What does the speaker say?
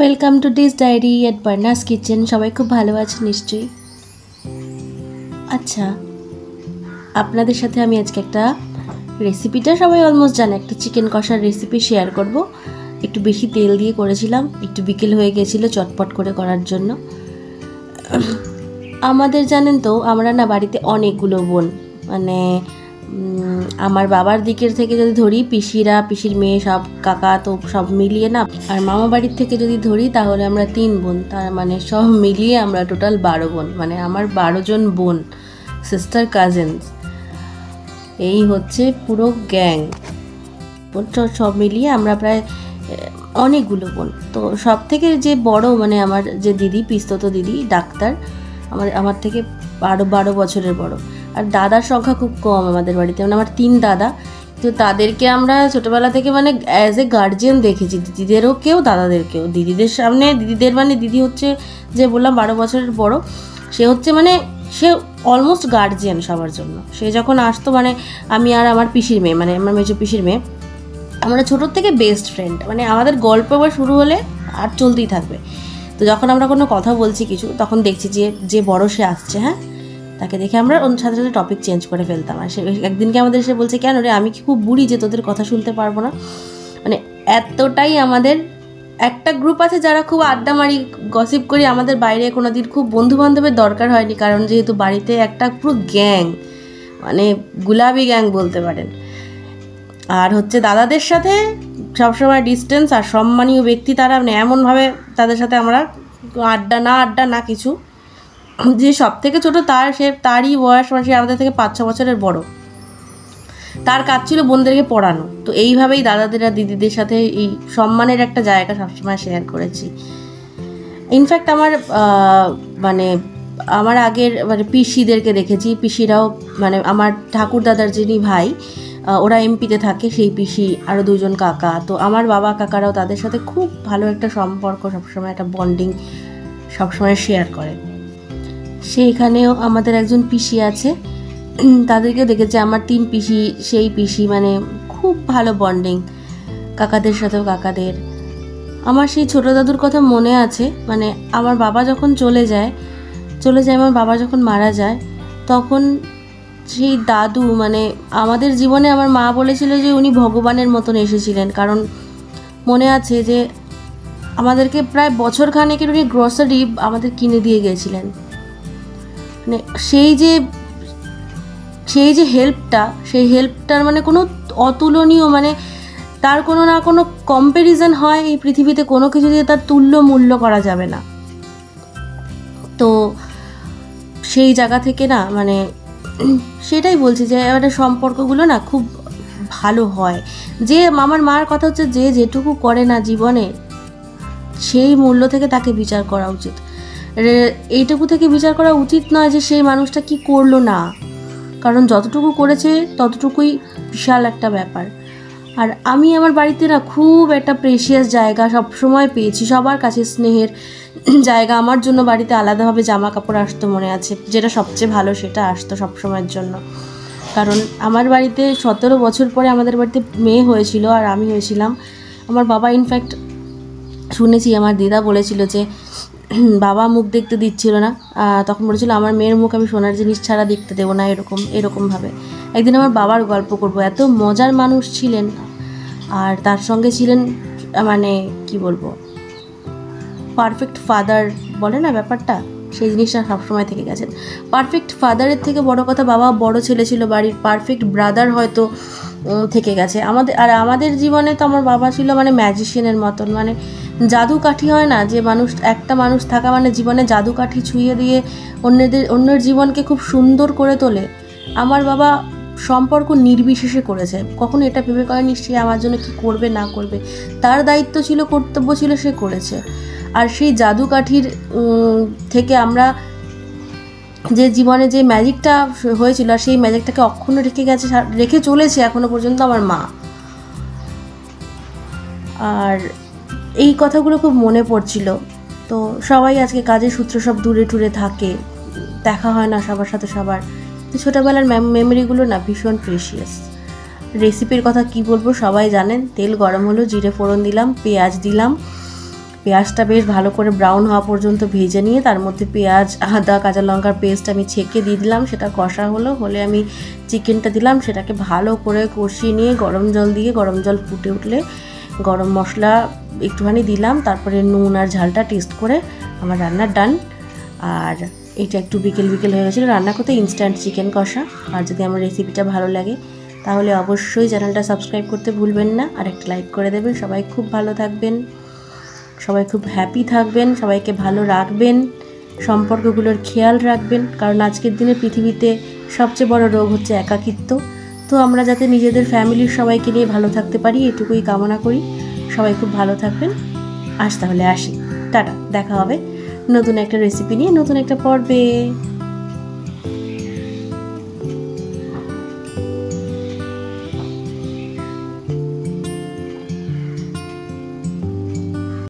Welcome to this diary at Barnes kitchen. সবাই খুব ভালো আছে নিশ্চয়ই। আচ্ছা, আপনাদের সাথে আমি আজকে একটা রেসিপিটা সবাই অলমোস্ট জানে, একটা চিকেন কষার রেসিপি শেয়ার করব। একটু বেশি তেল দিয়ে করেছিলাম, একটু বিকেল হয়ে গেছিলো চটপট করে করার জন্য। আমাদের জানেন তো, আমরা না বাড়িতে অনেকগুলো বোন, মানে আমার বাবার দিকের থেকে যদি ধরি পিসিরা, পিসির মেয়ে, সব কাকা, তো সব মিলিয়ে না। আর মামা বাড়ির থেকে যদি ধরি তাহলে আমরা 3 বোন, তার মানে সব মিলিয়ে আমরা টোটাল 12 বোন, মানে আমার 12 জন বোন, সিস্টার কাজিনস। এই হচ্ছে পুরো গ্যাং। সব মিলিয়ে আমরা প্রায় অনেকগুলো বোন। তো সব থেকে যে বড়, মানে আমার যে দিদি, পিস্তত দিদি, ডাক্তার, আমার থেকে 12 বছরের বড়। আর দাদার সংখ্যা খুব কম আমাদের বাড়িতে, মানে আমার 3 দাদা। তো তাদেরকে আমরা ছোটোবেলা থেকে মানে অ্যাজ এ গার্জিয়ান দেখেছি, দিদিদেরও কেউ, দাদাদেরকেও। দিদিদের সামনে, দিদিদের মানে দিদি হচ্ছে যে বললাম 12 বছরের বড়, সে হচ্ছে মানে সে অলমোস্ট গার্জিয়ান সবার জন্য। সে যখন আসতো, মানে আমি আর আমার পিসির মেয়ে, মানে আমার মেজো পিসির মেয়ে, আমরা ছোটোর থেকে বেস্ট ফ্রেন্ড। মানে আমাদের গল্প এবার শুরু হলে আর চলতেই থাকবে। তো যখন আমরা কোনো কথা বলছি কিছু, তখন দেখছি যে বড় সে আসছে, হ্যাঁ, তাকে দেখে আমরা ওর সাথে সাথে টপিক চেঞ্জ করে ফেলতাম। আর সে একদিনকে আমাদের এসে বলছে, কেন রে, আমি কি খুব বুড়ি যে তোদের কথা শুনতে পারবো না? মানে এতটাই আমাদের একটা গ্রুপ আছে যারা খুব আড্ডা মারি, গসিপ করি। আমাদের বাইরে কোনো দিন খুব বন্ধু বান্ধবের দরকার হয়নি, কারণ যেহেতু বাড়িতে একটা পুরো গ্যাং, মানে গুলাবি গ্যাং বলতে পারেন। আর হচ্ছে দাদাদের সাথে সবসময় ডিস্টেন্স, আর সম্মানীয় ব্যক্তি তারা, মানে এমনভাবে তাদের সাথে আমরা আড্ডা না কিছু। যে সব থেকে ছোটো তারই বয়স, মানে সে আমাদের থেকে 5-6 বছরের বড়। তার কাজ ছিল বোনদেরকে পড়ানো। তো এইভাবেই দাদাদের আর দিদিদের সাথে এই সম্মানের একটা জায়গা সবসময় শেয়ার করেছি। ইনফ্যাক্ট আমার আগের মানে পিসিদেরকে দেখেছি, পিসিরাও, মানে আমার ঠাকুর দাদার যিনি ভাই, ওরা এমপিতে থাকে, সেই পিসি, আরও 2 জন কাকা। তো আমার বাবা কাকারাও তাদের সাথে খুব ভালো একটা সম্পর্ক, সবসময় একটা বন্ডিং সবসময় শেয়ার করে। সেইখানেও আমাদের একজন পিসি আছে, তাদেরকে দেখেছি, আমার 3 পিসি, সেই পিসি, মানে খুব ভালো বন্ডিং কাকাদের সাথেও কাকাদের। আমার সেই ছোটো দাদুর কথা মনে আছে, মানে আমার বাবা যখন চলে যায়, আমার বাবা যখন মারা যায়, তখন সেই দাদু, মানে আমাদের জীবনে আমার মা বলেছিল যে উনি ভগবানের মতন এসেছিলেন। কারণ মনে আছে যে আমাদেরকে প্রায় বছরখানেকের উনি গ্রসারি আমাদের কিনে দিয়ে গিয়েছিলেন। মানে সেই যে হেল্পটার মানে কোনো অতুলনীয়, মানে তার কোনো না কোনো কম্প্যারিজন হয় এই পৃথিবীতে, কোনো কিছু দিয়ে তার তুল্য মূল্য করা যাবে না। তো সেই জায়গা থেকে না, মানে সেটাই বলছি যে এবারে সম্পর্কগুলো না খুব ভালো হয়। যে আমার মার কথা হচ্ছে, যে যেটুকু করে না জীবনে, সেই মূল্য থেকে তাকে বিচার করা উচিত। এইটুকু থেকে বিচার করা উচিত নয় যে সেই মানুষটা কি করলো না, কারণ যতটুকু করেছে ততটুকুই বিশাল একটা ব্যাপার। আর আমি আমার বাড়িতে না খুব একটা প্রেশিয়াস জায়গা সবসময় পেয়েছি, সবার কাছে স্নেহের জায়গা। আমার জন্য বাড়িতে আলাদাভাবে জামা কাপড় আসতো, মনে আছে, যেটা সবচেয়ে ভালো সেটা আসতো সবসময়ের জন্য। কারণ আমার বাড়িতে 17 বছর পরে আমাদের বাড়িতে মেয়ে হয়েছিল, আর আমি হয়েছিলাম। আমার বাবা, ইনফ্যাক্ট শুনেছি আমার দিদা বলেছিল যে বাবা মুখ দেখতে দিচ্ছিল না, তখন বলেছিল আমার মেয়ের মুখ আমি সোনার জিনিস ছাড়া দেখতে দেবো না, এরকমভাবে। একদিন আমার বাবার গল্প করব, এত মজার মানুষ ছিলেন। আর তার সঙ্গে ছিলেন, মানে কি বলবো, পারফেক্ট ফাদার বলে না ব্যাপারটা, সেই জিনিসটা সবসময় থেকে গেছেন। পারফেক্ট ফাদারের থেকে বড় কথা, বাবা বড় ছেলে ছিল বাড়ির, পারফেক্ট ব্রাদার হয়তো থেকে গেছে আমাদের জীবনে। তো আমার বাবা ছিল মানে ম্যাজিশিয়ানের মতন, মানে জাদুকাঠি হয় না, যে একটা মানুষ থাকা মানে জীবনে জাদুকাঠি ছুঁয়ে দিয়ে অন্যের জীবনকে খুব সুন্দর করে তোলে। আমার বাবা সম্পর্ক নির্বিশেষে করেছে, কখনো এটা ভেবে করেনি সে আমার জন্য কি করবে না করবে। তার দায়িত্ব ছিল, কর্তব্য ছিল, সে করেছে। আর সেই জাদুকাঠির থেকে আমরা যে জীবনে যে ম্যাজিকটা হয়েছিল, আর সেই ম্যাজিকটাকে অক্ষুণ্ণ রেখে চলেছে এখনো পর্যন্ত আমার মা। আর এই কথাগুলো খুব মনে পড়ছিল। তো সবাই আজকে কাজের সূত্র সব দূরে টুরে থাকে, দেখা হয় না সবার সাথে সবার। তো ছোটোবেলার মেমোরিগুলো না ভীষণ প্রেশিয়াস। রেসিপির কথা কি বলবো, সবাই জানেন। তেল গরম হলো, জিরে ফোড়ন দিলাম, পেঁয়াজ দিলাম, পেঁয়াজটা বেশ ভালো করে ব্রাউন হওয়া পর্যন্ত ভেজে নিয়ে তার মধ্যে পেঁয়াজ, আদা, কাঁচা লঙ্কার পেস্ট আমি ছেঁকে দিয়ে দিলাম। সেটা কষা হলে আমি চিকেনটা দিলাম, সেটাকে ভালো করে কষিয়ে নিয়ে গরম জল দিয়ে, গরম জল ফুটে উঠলে গরম মশলা একটুখানি দিলাম, তারপরে নুন আর ঝালটা টেস্ট করে আমার রান্নার ডান। আর এটা একটু বিকেল হয়ে গেছিলো রান্না করতে, ইনস্ট্যান্ট চিকেন কষা। আর যদি আমার রেসিপিটা ভালো লাগে তাহলে অবশ্যই চ্যানেলটা সাবস্ক্রাইব করতে ভুলবেন না, আর একটা লাইক করে দেবেন। সবাই খুব ভালো থাকবেন, সবাই খুব হ্যাপি থাকবেন, সবাইকে ভালো রাখবেন, সম্পর্কগুলোর খেয়াল রাখবেন, কারণ আজকের দিনে পৃথিবীতে সবচেয়ে বড় রোগ হচ্ছে একাকিত্ব। তো আমরা যাতে নিজেদের ফ্যামিলির সবাইকে নিয়ে ভালো থাকতে পারি এটুকুই কামনা করি। সবাই খুব ভালো থাকবেন। তাহলে আসি, টাটা, দেখা হবে নতুন একটা রেসিপি নিয়ে নতুন একটা পর্বে।